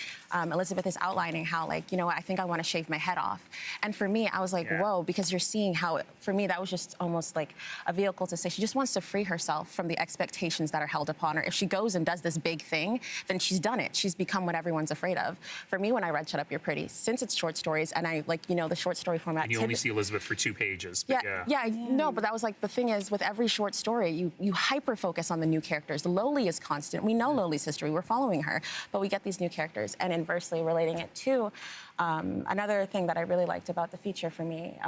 Elizabeth is outlining how, like, you know what, I think I want to shave my head off. And for me, I was like, whoa, because you're seeing how, for me, that was just almost like a vehicle to say she just wants to free herself from the expectations that are held upon her. If she goes and does this big thing, then she's done it. She's become what everyone's afraid of. For me, when I read Shut Up, You're Pretty, since it's short stories, and I, like, you know, the short story format. And you only see Elizabeth for 2 pages. But no, but that was like, the thing is, with every short story, you hyper-focus on the new characters. Loli is constant. We know Loli's history. We're following her. But we get these new characters. And inversely relating it to another thing that I really liked about the feature for me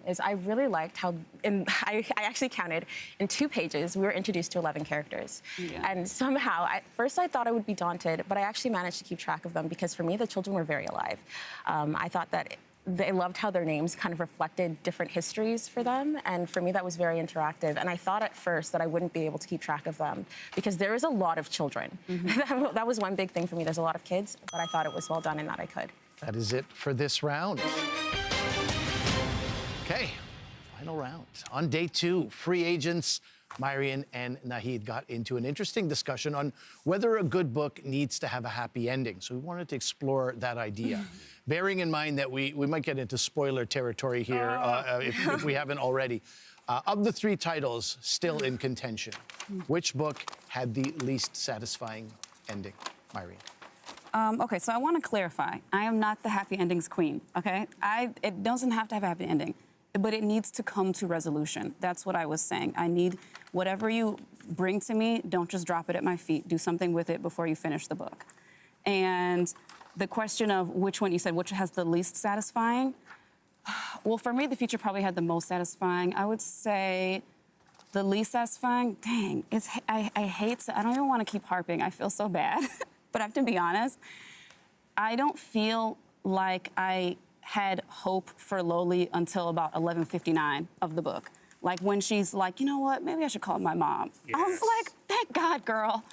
is I really liked how, I actually counted, in 2 pages, we were introduced to 11 characters. And somehow, at first I thought I would be daunted, but I actually managed to keep track of them because for me, the children were very alive. I thought that they loved how their names kind of reflected different histories for them. And for me, that was very interactive. And I thought at first that I wouldn't be able to keep track of them because there is a lot of children. That was one big thing for me. There's a lot of kids, but I thought it was well done and that I could. That is it for this round. Okay, final round. On day 2, free agents Myrian and Nahid got into an interesting discussion on whether a good book needs to have a happy ending. So we wanted to explore that idea, bearing in mind that we might get into spoiler territory here if we haven't already. Of the 3 titles still in contention, which book had the least satisfying ending? Myrian. Okay, so I want to clarify. I am not the happy endings queen, okay? It doesn't have to have a happy ending, but it needs to come to resolution. That's what I was saying. I need whatever you bring to me, don't just drop it at my feet. Do something with it before you finish the book. And the question of which one you said, which has the least satisfying? Well, for me, the feature probably had the most satisfying. I would say the least satisfying, dang, I hate to, I don't even want to keep harping. I feel so bad. But I have to be honest, I don't feel like I had hope for Loli until about 11:59 of the book. Like when she's like, you know what, maybe I should call my mom. Yes. I was like, thank God, girl.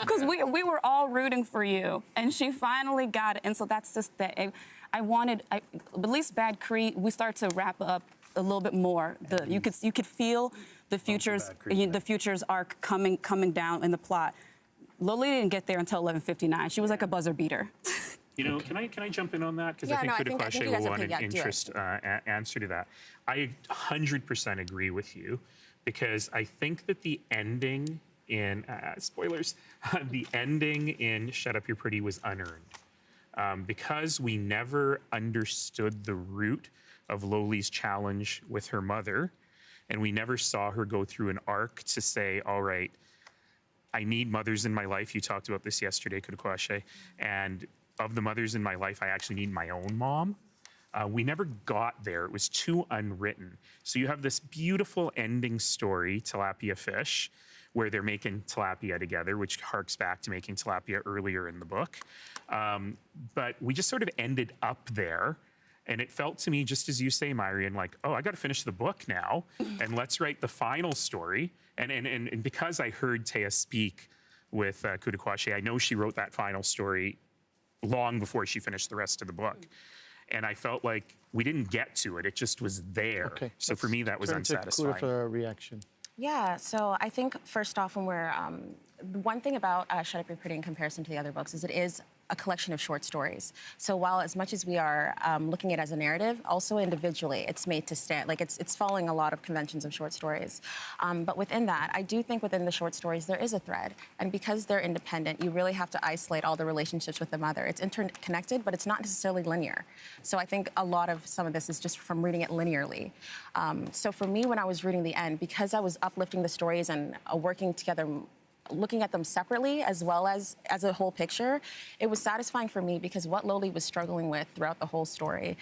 Because we were all rooting for you. And she finally got it. And so that's just that. At least Bad Cree, we start to wrap up a little bit more. You could feel the futures arc coming down in the plot. Loli didn't get there until 11:59. She was like a buzzer beater. You know, can I jump in on that? Because I think Kudakwashe will want an interest answer to that. I 100% agree with you because I think that the ending in, spoilers, the ending in Shut Up, You're Pretty was unearned. Because we never understood the root of Loli's challenge with her mother, and we never saw her go through an arc to say, all right, I need mothers in my life. You talked about this yesterday, Kudakwashe. And of the mothers in my life, I actually need my own mom. We never got there. It was too unwritten. So you have this beautiful ending story, Tilapia Fish, where they're making tilapia together, which harks back to making tilapia earlier in the book. But we just sort of ended up there. And it felt to me, just as you say, Myrian, like, oh, I got to finish the book now, and let's write the final story. And because I heard Taya speak with Kudakwashe, I know she wrote that final story long before she finished the rest of the book. And I felt like we didn't get to it. It just was there. Okay, so for me, that was unsatisfying. Kuda for a reaction. Yeah, so I think first off, when we're, one thing about Shut Up, You're Pretty in comparison to the other books is it is a collection of short stories. So while as much as we are looking at it as a narrative, also individually, it's made to stand, like it's following a lot of conventions of short stories. But within that, I do think within the short stories, there is a thread. And because they're independent, you really have to isolate all the relationships with the mother. It's interconnected, but it's not necessarily linear. So I think a lot of some of this is just from reading it linearly. So for me, when I was reading the end, because I was uplifting the stories and working together looking at them separately as well as a whole picture, it was satisfying for me because what Loli was struggling with throughout the whole story,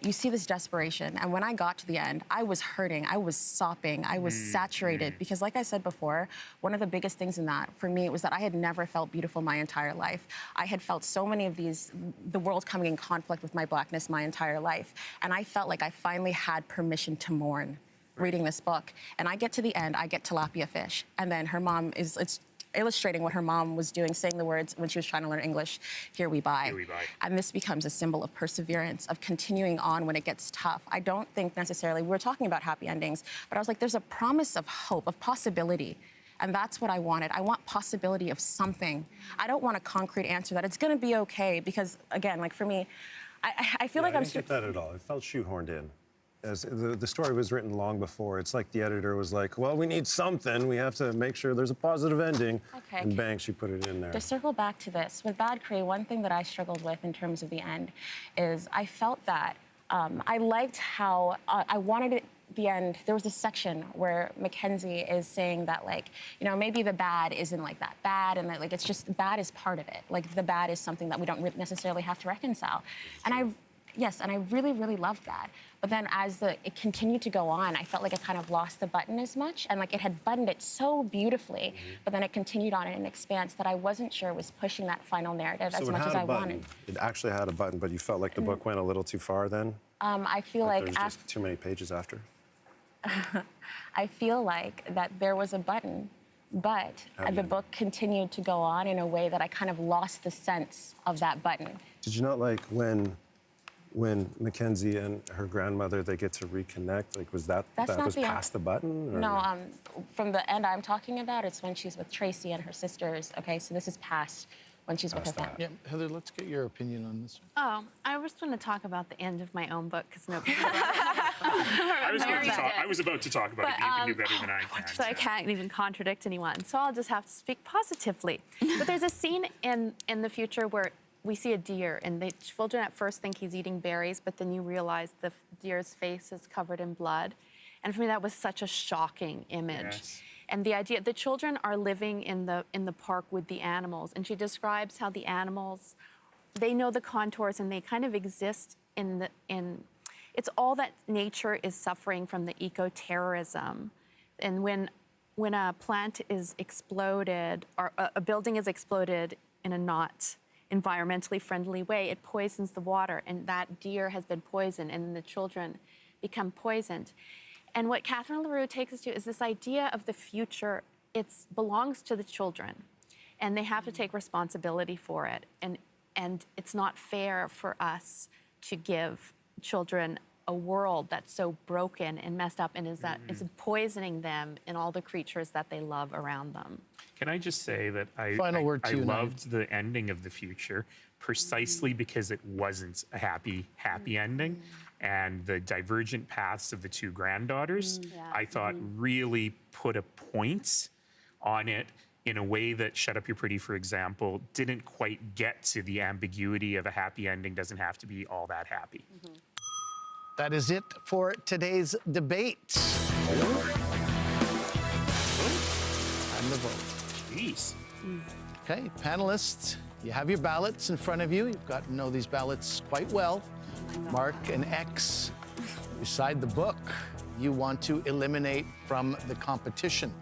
you see this desperation. And when I got to the end, I was hurting, I was sopping, I was saturated. Because like I said before, one of the biggest things in that for me was that I had never felt beautiful my entire life. I had felt so many of the world coming in conflict with my Blackness my entire life. And I felt like I finally had permission to mourn reading this book. And I get to the end, I get tilapia fish. And then her mom it's illustrating what her mom was doing, saying the words when she was trying to learn English, "Here we buy." Here we buy. And this becomes a symbol of perseverance, of continuing on when it gets tough. I don't think necessarily, we were talking about happy endings, but I was like, there's a promise of hope, of possibility. And that's what I wanted. I want possibility of something. I don't want a concrete answer that it's gonna be okay, because again, like for me, I feel like I didn't get that at all. It felt shoehorned in. As the story was written long before. It's like the editor was like, well, we need something. We have to make sure there's a positive ending. Okay. And bang, she put it in there. To circle back to this, with Bad Cree, one thing that I struggled with in terms of the end is I felt that I liked how I wanted it. The end, there was a section where Mackenzie is saying that, like, you know, maybe the bad isn't like that bad, and that, like, it's just bad is part of it. Like, the bad is something that we don't necessarily have to reconcile. And I really, really loved that. But then as it continued to go on, I felt like I kind of lost the button as much, and like it had buttoned it so beautifully, but then it continued on in an expanse that I wasn't sure was pushing that final narrative as much as I wanted. It actually had a button, but you felt like the book went a little too far then? I feel like there's just too many pages after? I feel like that there was a button, but the book continued to go on in a way that I kind of lost the sense of that button. Did you not like when Mackenzie and her grandmother, they get to reconnect? Like, was that was past the button? Or? No, from the end I'm talking about, it's when she's with Tracy and her sisters. Okay, so this is past when she's with her family. Yeah, Heather, let's get your opinion on this. Oh, I was going to talk about the end of my own book because nobody. I was about to talk about it, but you can do better than I can. So I can't even contradict anyone. So I'll just have to speak positively. But there's a scene in the future where we see a deer, and the children at first think he's eating berries, but then you realize the deer's face is covered in blood. And for me, that was such a shocking image. Yes. And the idea, the children are living in the park with the animals, and she describes how the animals, they know the contours and they kind of exist it's all that nature is suffering from the eco-terrorism. And when a plant is exploded, or a building is exploded in a not environmentally friendly way, it poisons the water, and that deer has been poisoned, and the children become poisoned. And what Catherine LaRue takes us to is this idea of the future. It belongs to the children, and they have to take responsibility for it. And it's not fair for us to give children a world that's so broken and messed up and is poisoning them and all the creatures that they love around them. Can I just say that I loved the ending of The Future precisely because it wasn't a happy ending. And the divergent paths of the two granddaughters, I thought really put a point on it in a way that Shut Up You're Pretty, for example, didn't quite get to the ambiguity of a happy ending doesn't have to be all that happy. That is it for today's debate. Time to vote. Jeez. Okay, panelists, you have your ballots in front of you. You've got to know these ballots quite well. Mark an X beside the book you want to eliminate from the competition.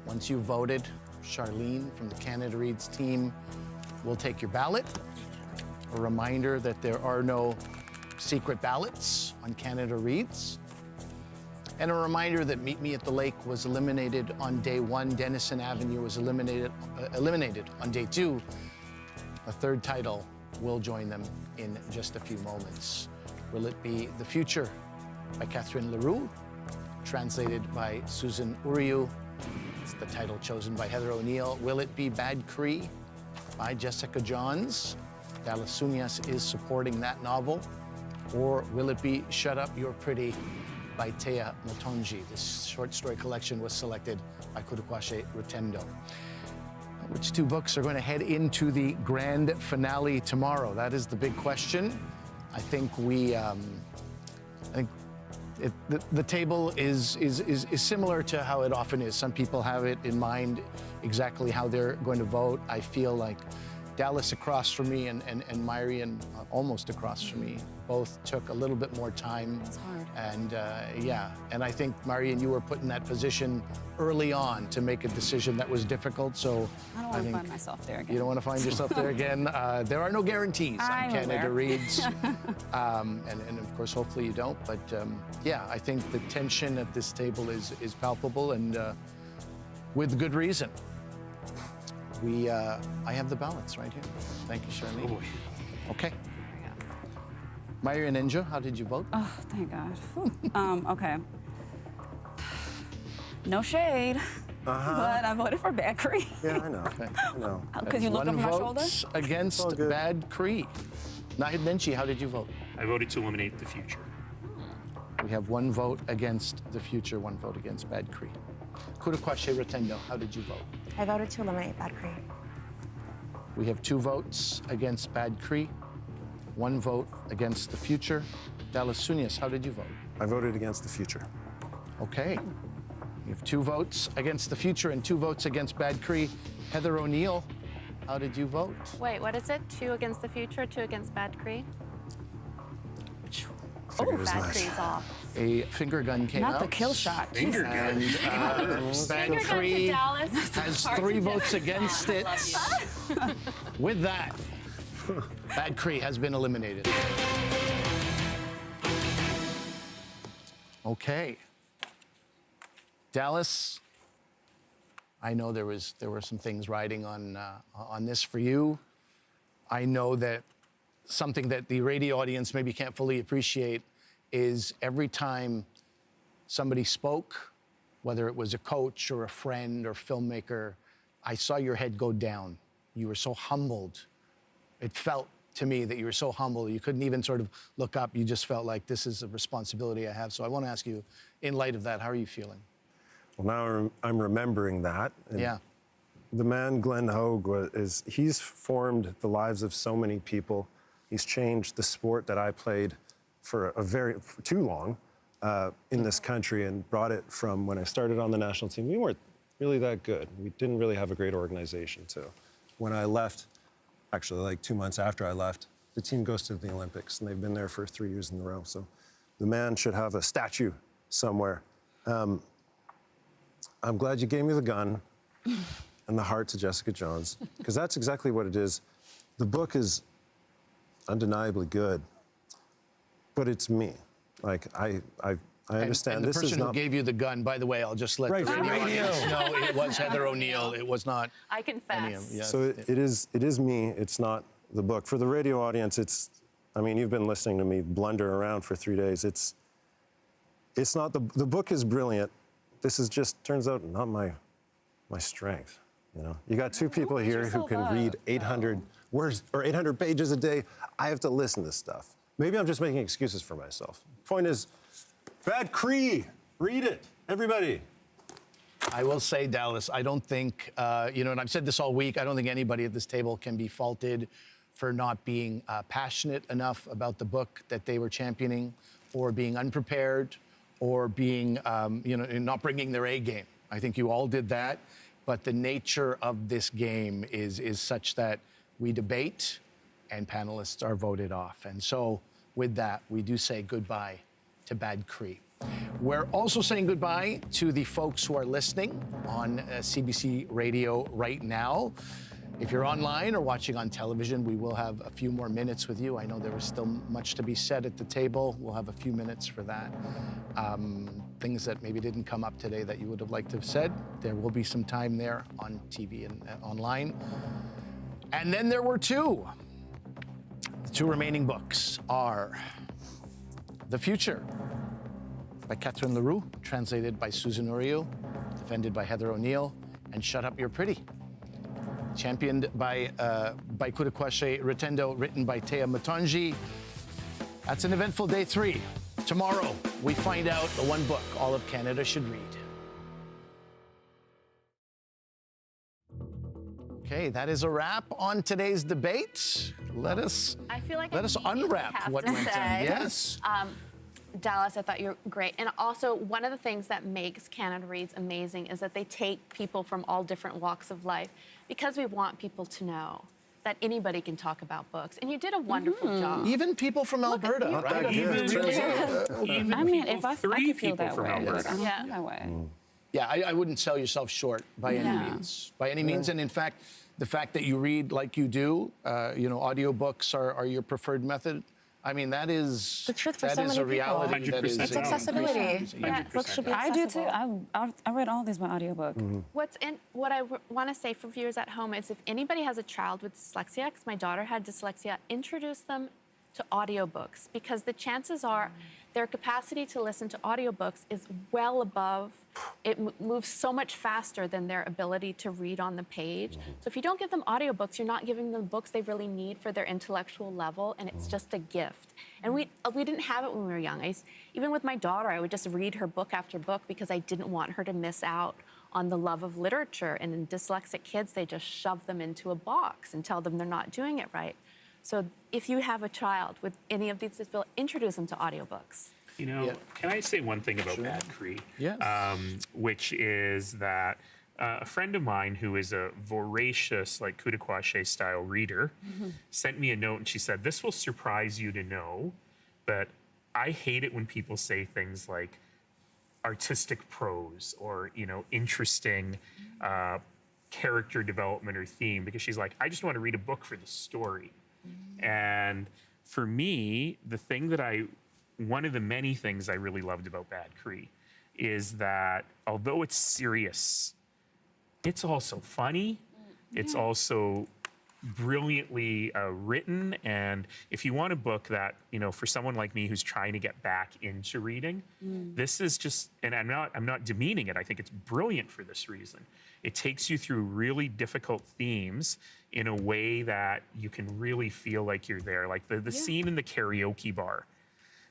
Once you've voted, Charlene from the Canada Reads team will take your ballot. A reminder that there are no secret ballots on Canada Reads. And a reminder that Meet Me at the Lake was eliminated on day 1. Denison Avenue was eliminated on day 2. A third title will join them in just a few moments. Will it be The Future by Catherine LaRue, translated by Susan Uriu? It's the title chosen by Heather O'Neill. Will it be Bad Cree by Jessica Johns? Dallas Sunias is supporting that novel. Or will it be Shut Up You're Pretty by Tea Motonji? This short story collection was selected by Kurukwashe Rutendo. Which two books are going to head into the grand finale tomorrow? That is the big question. I think the table is similar to how it often is. Some people have it in mind exactly how they're going to vote. I feel like Dallas across from me and Myrian almost across from me both took a little bit more time. It's hard. And and I think, Myrian, you were put in that position early on to make a decision that was difficult. So I don't want to find myself there again. you don't want to find yourself there again. There are no guarantees on Canada Reads. And of course, hopefully you don't. But I think the tension at this table is palpable, and with good reason. I have the ballots right here. Thank you, Charlene. Oh boy. Okay. Myrian Ninja, how did you vote? Oh, thank God. Okay. No shade, but I voted for Bad Cree. Yeah, I know. I know. Because you looked over my shoulder? One vote against Bad Cree. Nahid Menchi, how did you vote? I voted to eliminate the future. We have one vote against the future, one vote against Bad Cree. Kurukwashe Rotendo, how did you vote? I voted to eliminate Bad Cree. We have 2 votes against Bad Cree, 1 vote against the future. Dallas Sunias, how did you vote? I voted against the future. Okay. We have 2 votes against the future and 2 votes against Bad Cree. Heather O'Neill, how did you vote? Wait, what is it? 2 against the future, 2 against Bad Cree? Bad Cree's off. A finger gun came out. Not the kill shot. Finger gun. And Bad Cree has 3 votes against it. With that, Bad Cree has been eliminated. Okay. Dallas, I know there were some things riding on this for you. I know that something that the radio audience maybe can't fully appreciate is every time somebody spoke, whether it was a coach or a friend or filmmaker, I saw your head go down. You were so humbled. It felt to me that you were so humble. You couldn't even sort of look up. You just felt like, this is a responsibility I have. So I want to ask you, in light of that, how are you feeling? Well, now I'm remembering that. And yeah. The man Glenn Hogue he's formed the lives of so many people. He's changed the sport that I played for too long in this country, and brought it from when I started on the national team. We weren't really that good. We didn't really have a great organization. So when I left, actually like 2 months after I left, the team goes to the Olympics, and they've been there for 3 years in a row. So the man should have a statue somewhere. I'm glad you gave me the gun and the heart to Jessica Jones, because that's exactly what it is. The book is undeniably good, but it's me. Like, I understand and the this person is not... who gave you the gun, by the way, I'll just let the radio audience know, it was Heather O'Neill. It was not I confess. Yeah. So it is me. It's not the book. For the radio audience, I mean, you've been listening to me blunder around for 3 days. It's not the book is brilliant. This is just, turns out, not my strength. You know, you got 2 people here who can read 800 words or 800 pages a day. I have to listen to stuff. Maybe I'm just making excuses for myself. Point is, Bad Cree, read it, everybody. I will say, Dallas, I don't think, and I've said this all week, I don't think anybody at this table can be faulted for not being passionate enough about the book that they were championing, or being unprepared, or being, not bringing their A game. I think you all did that. But the nature of this game is such that we debate and panelists are voted off. And so with that, we do say goodbye to Bad Cree. We're also saying goodbye to the folks who are listening on CBC Radio right now. If you're online or watching on television, we will have a few more minutes with you. I know there was still much to be said at the table. We'll have a few minutes for that. Things that maybe didn't come up today that you would have liked to have said, there will be some time there on TV and online. And then there were 2. The 2 remaining books are The Future by Catherine Leroux, translated by Susan Uriu, defended by Heather O'Neill, and Shut Up, You're Pretty, championed by Kurukwashe Rotendo, written by Tea Matonji. That's an eventful day 3. Tomorrow, we find out the one book all of Canada should read. Okay, that is a wrap on today's debate. Let us I feel like unwrap what went on. Yes. Dallas, I thought you were great. And also, one of the things that makes Canada Reads amazing is that they take people from all different walks of life because we want people to know that anybody can talk about books. And you did a wonderful job. Even people from Alberta, Look, right? Even I mean, if I three could feel people that from way, Alberta. I don't feel that way. Yeah, I wouldn't sell yourself short by any Yeah. means. By any means. And in fact, the fact that you read like you do, audiobooks are your preferred method. I mean, that is The truth for that so is many a reality. 100%. That is It's accessibility. Yeah. Books should be I do too. accessible. I read all these by audiobook. What I want to say for viewers at home is if anybody has a child with dyslexia, because my daughter had dyslexia, introduce them to audiobooks because the chances are their capacity to listen to audiobooks is well above, it moves so much faster than their ability to read on the page. So if you don't give them audiobooks, you're not giving them books they really need for their intellectual level, and it's just a gift. And we didn't have it when we were young. Even with my daughter, I would just read her book after book because I didn't want her to miss out on the love of literature. And in dyslexic kids, they just shove them into a box and tell them they're not doing it right. So if you have a child with any of these disabilities, introduce them to audiobooks. Can I say one thing about Bad Cree? Yes. Which is that a friend of mine who is a voracious, like coup de Quache style reader, sent me a note and she said, "This will surprise you to know, but I hate it when people say things like artistic prose or interesting character development or theme," because she's like, "I just want to read a book for the story." And for me, one of the many things I really loved about Bad Cree is that although it's serious, it's also funny. It's also brilliantly written. And if you want a book that, for someone like me who's trying to get back into reading, this is just, and I'm not demeaning it. I think it's brilliant for this reason. It takes you through really difficult themes in a way that you can really feel like you're there. Like the scene in the karaoke bar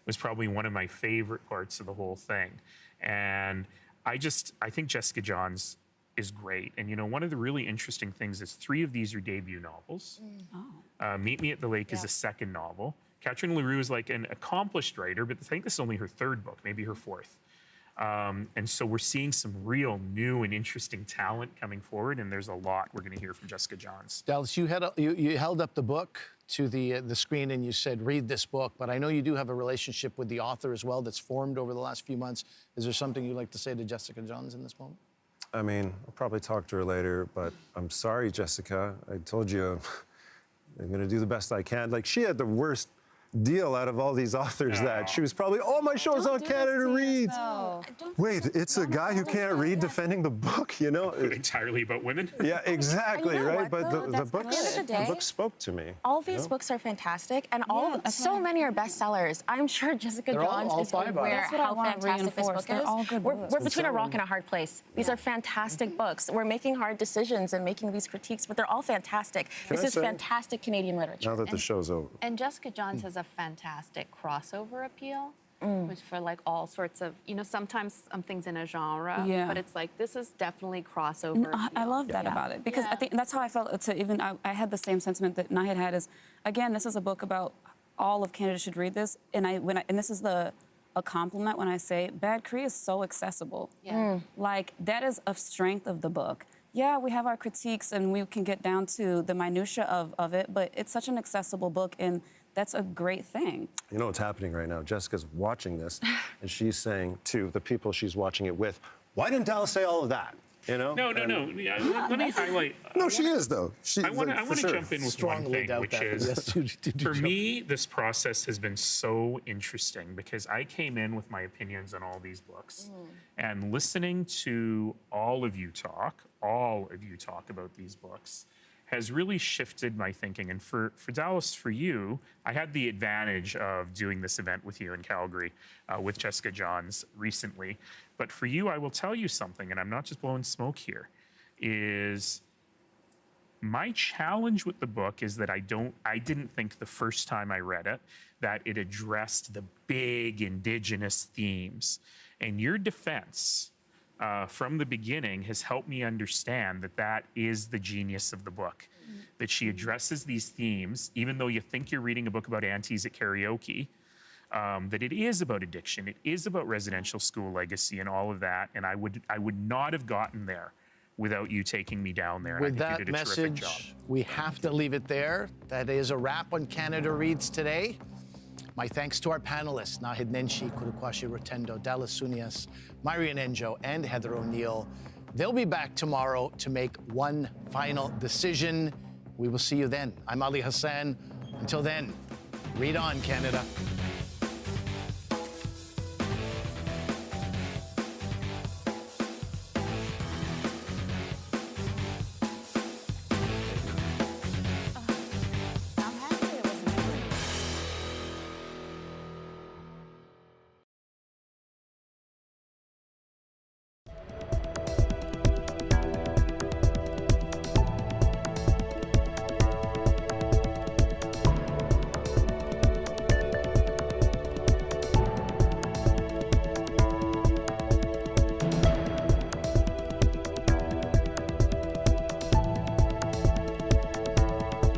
was probably one of my favorite parts of the whole thing. And I think Jessica Johns is great. And one of the really interesting things is 3 of these are debut novels. Meet Me at the Lake is a second novel. Catherine LaRue is like an accomplished writer, but I think this is only her 3rd book, maybe her 4th. And so we're seeing some real new and interesting talent coming forward, and there's a lot we're going to hear from Jessica Johns. Dallas, you held up the book to the screen and you said, "Read this book." But I know you do have a relationship with the author as well that's formed over the last few months. Is there something you'd like to say to Jessica Johns in this moment? I mean, I'll probably talk to her later, but I'm sorry, Jessica. I told you I'm going to do the best I can. Like, she had the worst deal out of all these authors that she was probably, my show's on Canada Reads. Wait, it's a guy who can't read defending the book, Entirely about women? Yeah, exactly, right? But the At the end of the day, book spoke to me. All these books are fantastic, and so many are bestsellers. I'm sure Jessica Johns is aware how fantastic this book is. We're between a rock and a hard place. These are fantastic books. We're making hard decisions and making these critiques, but they're all fantastic. This is fantastic Canadian literature. Now that the show's over. And Jessica Johns has a fantastic crossover appeal, which for like all sorts of, sometimes something's in a genre, but it's like, this is definitely crossover. I love that about it because I think that's how I felt. I had the same sentiment that Nahid had. Is again, this is a book about all of Canada should read this, and this is a compliment when I say Bad Cree is so accessible. Like that is a strength of the book. Yeah, we have our critiques and we can get down to the minutia of it, but it's such an accessible book, and that's a great thing. You know what's happening right now? Jessica's watching this, and she's saying to the people she's watching it with, "Why didn't Dallas say all of that?" No. Yeah, let me highlight. No, she is, though. I want to jump in with one thing, which is, for me, this process has been so interesting because I came in with my opinions on all these books, and listening to all of you talk about these books has really shifted my thinking. And for Dallas, for you, I had the advantage of doing this event with you in Calgary with Jessica Johns recently. But for you, I will tell you something, and I'm not just blowing smoke here, is my challenge with the book is that I didn't think the first time I read it that it addressed the big Indigenous themes. And your defense from the beginning has helped me understand that is the genius of the book, that she addresses these themes, even though you think you're reading a book about aunties at karaoke, that it is about addiction, it is about residential school legacy and all of that. And I would not have gotten there without you taking me down there. With And I think you that did a terrific job. message, we have to leave it there. That is a wrap on Canada Reads today. My thanks to our panelists, Nahid Nenshi, Kurukwasi Rotendo, Dallas Sunias, Marian Enjo, and Heather O'Neill. They'll be back tomorrow to make one final decision. We will see you then. I'm Ali Hassan. Until then, read on, Canada.